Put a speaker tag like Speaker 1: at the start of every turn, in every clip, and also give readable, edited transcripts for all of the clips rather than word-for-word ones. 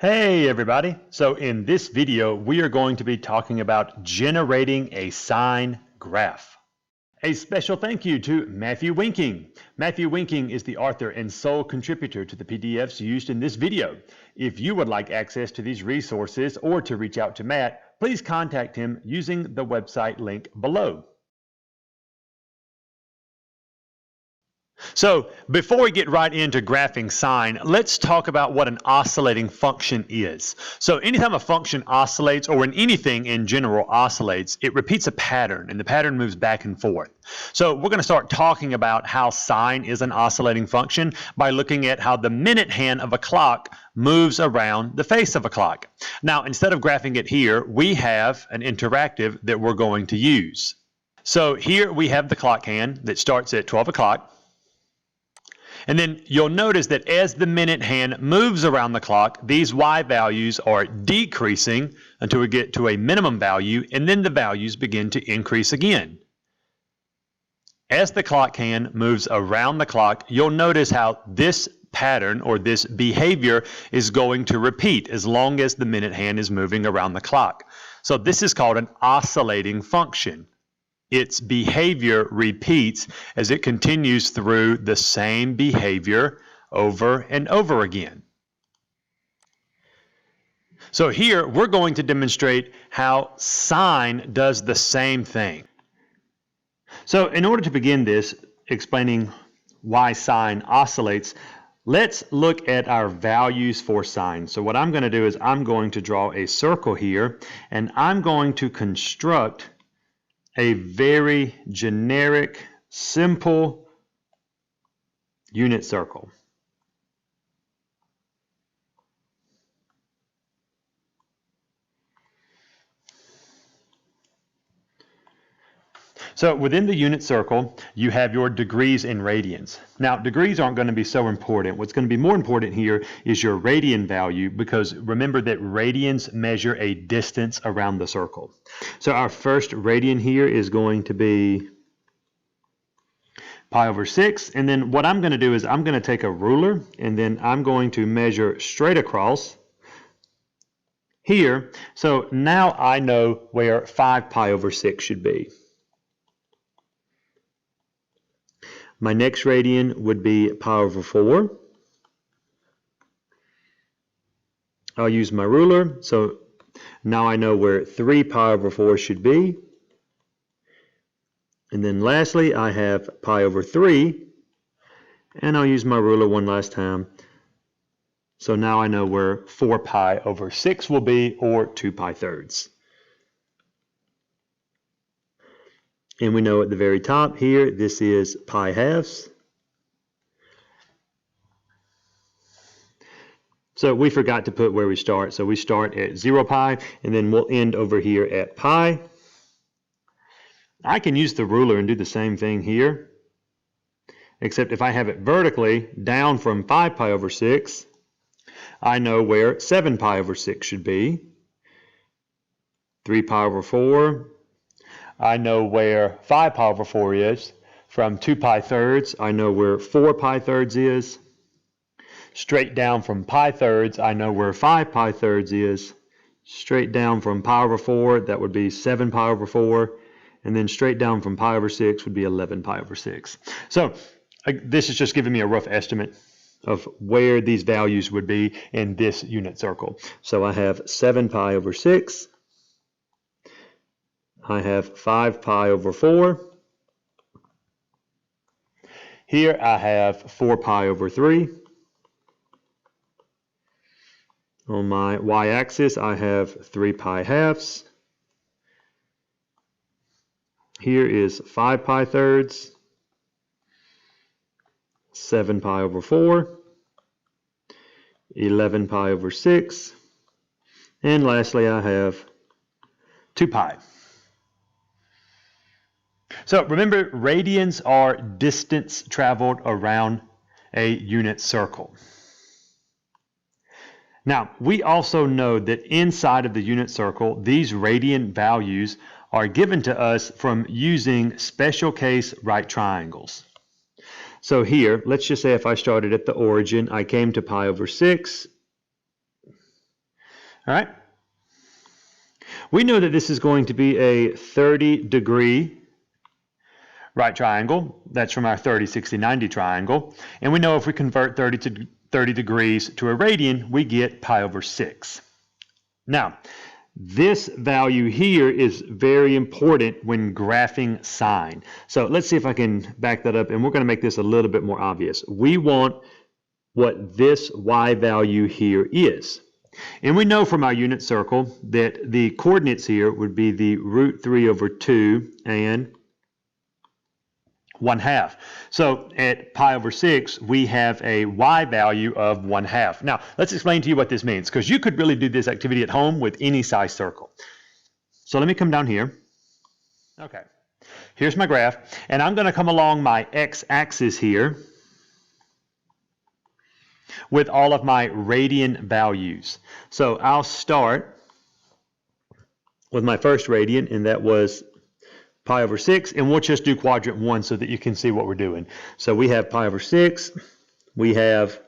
Speaker 1: Hey everybody! So in this video we are going to be talking about generating a sine graph. A special thank you to Matthew Winking. Matthew Winking is the author and sole contributor to the PDFs used in this video. If you would like access to these resources or to reach out to Matt, please contact him using the website link below. So before we get right into graphing sine, let's talk about what an oscillating function is. So anytime a function oscillates, or when anything in general oscillates, it repeats a pattern, and the pattern moves back and forth. So we're going to start talking about how sine is an oscillating function by looking at how the minute hand of a clock moves around the face of a clock. Now, instead of graphing it here, we have an interactive that we're going to use. So here we have the clock hand that starts at 12 o'clock. And then you'll notice that as the minute hand moves around the clock, these Y values are decreasing until we get to a minimum value, and then the values begin to increase again. As the clock hand moves around the clock, you'll notice how this pattern or this behavior is going to repeat as long as the minute hand is moving around the clock. So this is called an oscillating function. Its behavior repeats as it continues through the same behavior over and over again. So here we're going to demonstrate how sine does the same thing. So in order to begin this, explaining why sine oscillates, let's look at our values for sine. So what I'm going to do is I'm going to draw a circle here, and I'm going to construct a very generic, simple unit circle. So within the unit circle, you have your degrees in radians. Now, degrees aren't going to be so important. What's going to be more important here is your radian value, because remember that radians measure a distance around the circle. So our first radian here is going to be pi over 6. And then what I'm going to do is I'm going to take a ruler, and then I'm going to measure straight across here. So now I know where 5 pi over 6 should be. My next radian would be pi over 4. I'll use my ruler, so now I know where 3 pi over 4 should be. And then lastly, I have pi over 3, and I'll use my ruler one last time. So now I know where 4 pi over 6 will be, or 2 pi thirds. And we know at the very top here, this is pi halves. So we forgot to put where we start. So we start at 0 pi, and then we'll end over here at pi. I can use the ruler and do the same thing here, except if I have it vertically down from 5 pi over 6, I know where 7 pi over 6 should be. 3 pi over 4. I know where 5 pi over 4 is. From 2 pi thirds, I know where 4 pi thirds is. Straight down from pi thirds, I know where 5 pi thirds is. Straight down from pi over 4, that would be 7 pi over 4. And then straight down from pi over 6 would be 11 pi over 6. So this is just giving me a rough estimate of where these values would be in this unit circle. So I have 7 pi over 6. I have 5 pi over 4. Here I have 4 pi over 3. On my y-axis, I have 3 pi halves. Here is 5 pi thirds, 7 pi over 4, 11 pi over 6, and lastly I have 2 pi. So remember, radians are distance traveled around a unit circle. Now, we also know that inside of the unit circle, these radian values are given to us from using special case right triangles. So here, let's just say if I started at the origin, I came to pi over 6, All right. We know that this is going to be a 30-degree right triangle. That's from our 30, 60, 90 triangle. And we know if we convert 30 degrees to a radian, we get pi over 6. Now, this value here is very important when graphing sine. So let's see if I can back that up, and we're going to make this a little bit more obvious. We want what this y value here is. And we know from our unit circle that the coordinates here would be the root 3 over 2 and 1/2. So at pi over 6, we have a y value of 1/2. Now, let's explain to you what this means, because you could really do this activity at home with any size circle. So let me come down here. Okay, here's my graph, and I'm going to come along my x-axis here with all of my radian values. So I'll start with my first radian, and that was pi over 6, and we'll just do quadrant 1 so that you can see what we're doing. So we have pi over 6, we have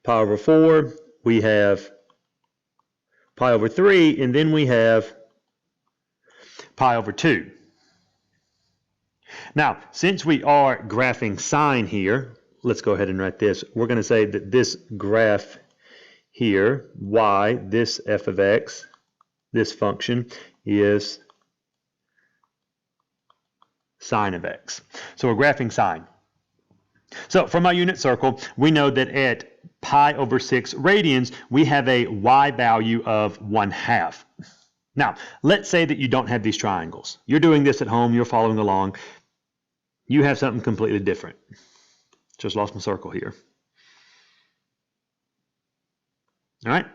Speaker 1: pi over 4, we have pi over 3, and then we have pi over 2. Now, since we are graphing sine here, let's go ahead and write this. We're going to say that this graph here, y, this f of x, this function is sine of x. So we're graphing sine. So from our unit circle, we know that at pi over 6 radians, we have a y value of 1/2. Now, let's say that you don't have these triangles. You're doing this at home, you're following along. You have something completely different. Just lost my circle here. All right.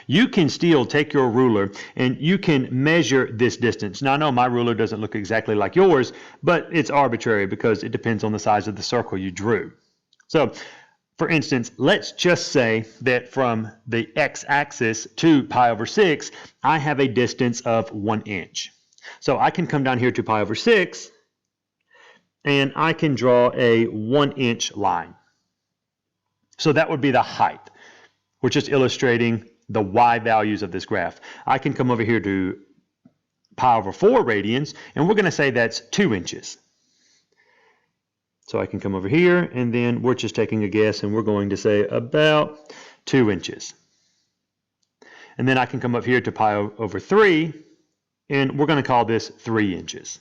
Speaker 1: You can still take your ruler and you can measure this distance. Now, I know my ruler doesn't look exactly like yours, but it's arbitrary because it depends on the size of the circle you drew. So, for instance, let's just say that from the x-axis to pi over 6, I have a distance of 1 inch. So I can come down here to pi over 6, and I can draw a 1-inch line. So that would be the height. We're just illustrating the y values of this graph. I can come over here to pi over 4 radians, and we're going to say that's 2 inches. So I can come over here, and then we're just taking a guess, and we're going to say about 2 inches. And then I can come up here to pi over 3, and we're going to call this 3 inches.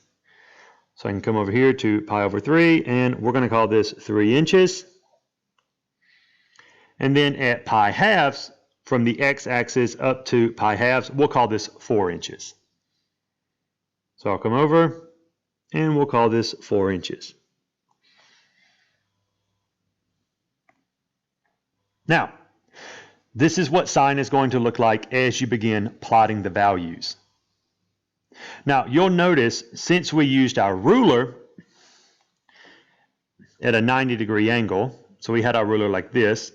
Speaker 1: So I can come over here to pi over 3, and we're going to call this 3 inches. And then at pi halves, from the x-axis up to pi halves, we'll call this 4 inches. So I'll come over, and we'll call this 4 inches. Now, this is what sine is going to look like as you begin plotting the values. Now, you'll notice since we used our ruler at a 90-degree angle, so we had our ruler like this,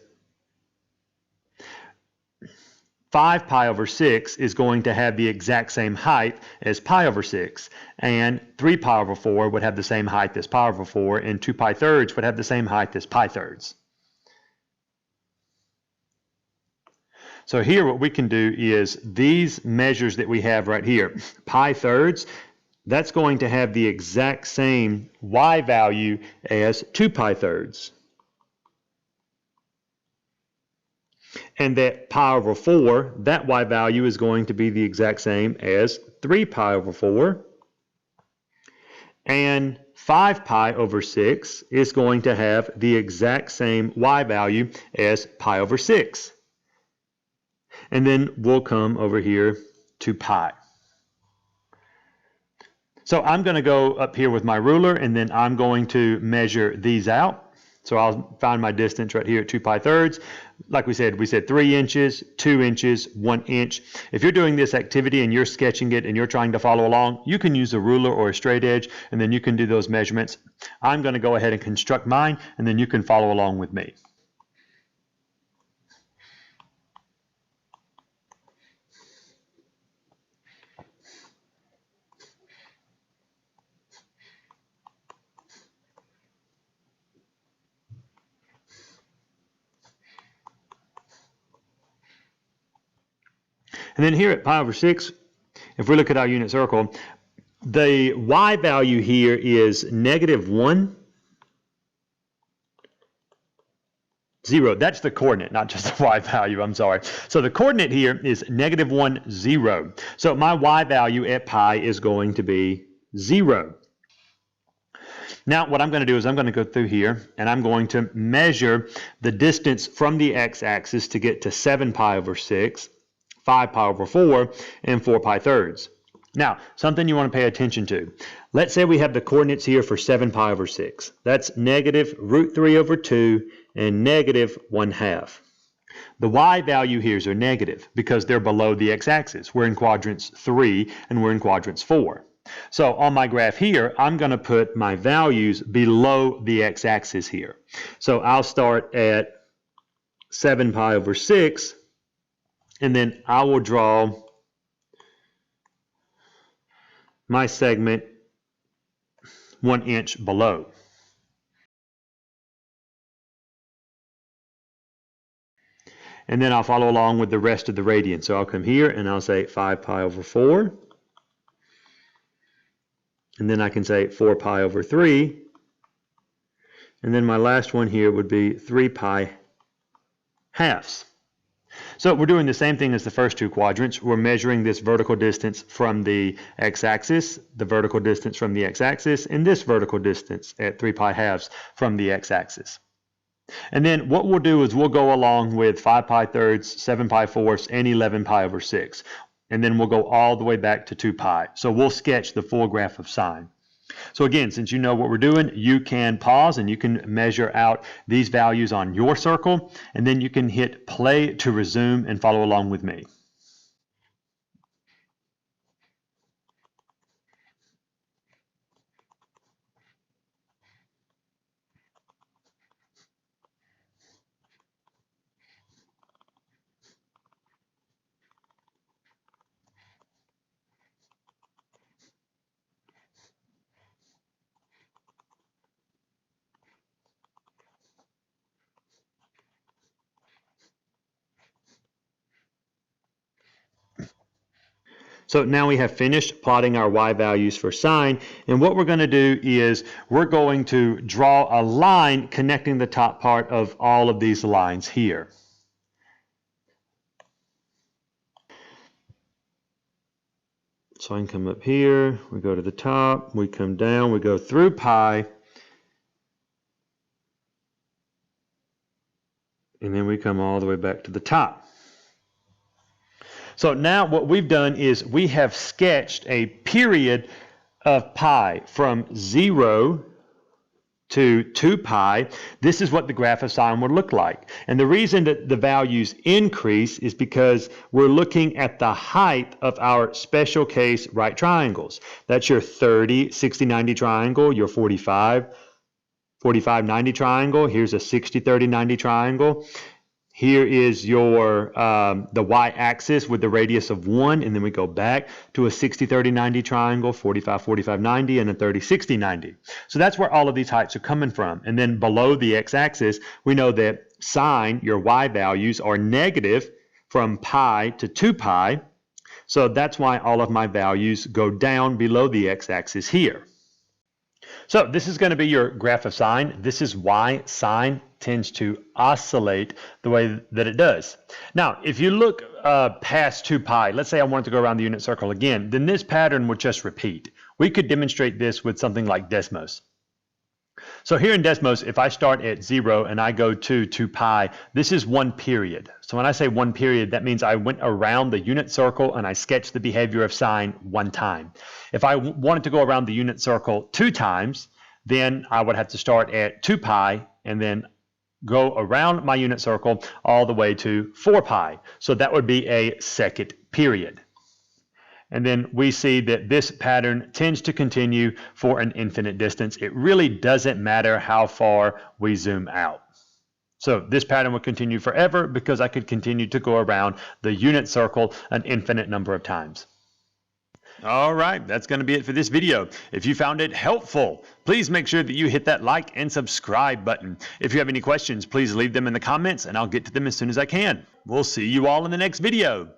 Speaker 1: 5 pi over 6 is going to have the exact same height as pi over 6, and 3 pi over 4 would have the same height as pi over 4, and 2 pi thirds would have the same height as pi thirds. So here what we can do is these measures that we have right here, pi thirds, that's going to have the exact same y value as 2 pi thirds. And that pi over 4, that y value is going to be the exact same as 3 pi over 4. And 5 pi over 6 is going to have the exact same y value as pi over 6. And then we'll come over here to pi. So I'm going to go up here with my ruler, and then I'm going to measure these out. So I'll find my distance right here at 2 pi thirds. Like we said 3 inches, 2 inches, 1 inch. If you're doing this activity and you're sketching it and you're trying to follow along, you can use a ruler or a straight edge, and then you can do those measurements. I'm going to go ahead and construct mine, and then you can follow along with me. And then here at pi over 6, if we look at our unit circle, the y value here is -1, 0. That's the coordinate, not just the y value, I'm sorry. So the coordinate here is -1, 0. So my y value at pi is going to be 0. Now what I'm going to do is I'm going to go through here and I'm going to measure the distance from the x-axis to get to 7 pi over 6, 5 pi over 4, and 4 pi thirds. Now, something you want to pay attention to. Let's say we have the coordinates here for 7 pi over 6. That's -√3 over 2 and -1/2. The y value here are negative because they're below the x-axis. We're in quadrants 3 and we're in quadrants 4. So on my graph here, I'm going to put my values below the x-axis here. So I'll start at 7 pi over 6, and then I will draw my segment 1 inch below. And then I'll follow along with the rest of the radian. So I'll come here and I'll say 5 pi over 4. And then I can say 4 pi over 3. And then my last one here would be 3 pi halves. So we're doing the same thing as the first two quadrants. We're measuring this vertical distance from the x-axis, the vertical distance from the x-axis, and this vertical distance at 3 pi halves from the x-axis. And then what we'll do is we'll go along with 5 pi thirds, 7 pi fourths, and 11 pi over 6. And then we'll go all the way back to 2 pi. So we'll sketch the full graph of sine. So again, since you know what we're doing, you can pause and you can measure out these values on your circle, and then you can hit play to resume and follow along with me. So now we have finished plotting our y values for sine, and what we're going to do is we're going to draw a line connecting the top part of all of these lines here. So I can come up here, we go to the top, we come down, we go through pi, and then we come all the way back to the top. So now what we've done is we have sketched a period of pi from 0 to 2 pi. This is what the graph of sine would look like. And the reason that the values increase is because we're looking at the height of our special case right triangles. That's your 30, 60, 90 triangle, your 45, 45, 90 triangle. Here's a 60, 30, 90 triangle. Here is your the y-axis with the radius of 1, and then we go back to a 60, 30, 90 triangle, 45, 45, 90, and a 30, 60, 90. So that's where all of these heights are coming from. And then below the x-axis, we know that sine, your y values, are negative from pi to 2 pi. So that's why all of my values go down below the x-axis here. So this is going to be your graph of sine. This is why sine tends to oscillate the way that it does. Now, if you look past 2 pi, let's say I wanted to go around the unit circle again, then this pattern would just repeat. We could demonstrate this with something like Desmos. So here in Desmos, if I start at 0 and I go to 2 pi, this is one period. So when I say one period, that means I went around the unit circle and I sketched the behavior of sine one time. If I wanted to go around the unit circle 2 times, then I would have to start at 2 pi and then go around my unit circle all the way to 4 pi. So that would be a second period. And then we see that this pattern tends to continue for an infinite distance. It really doesn't matter how far we zoom out. So this pattern will continue forever because I could continue to go around the unit circle an infinite number of times. All right, that's going to be it for this video. If you found it helpful, please make sure that you hit that like and subscribe button. If you have any questions, please leave them in the comments and I'll get to them as soon as I can. We'll see you all in the next video.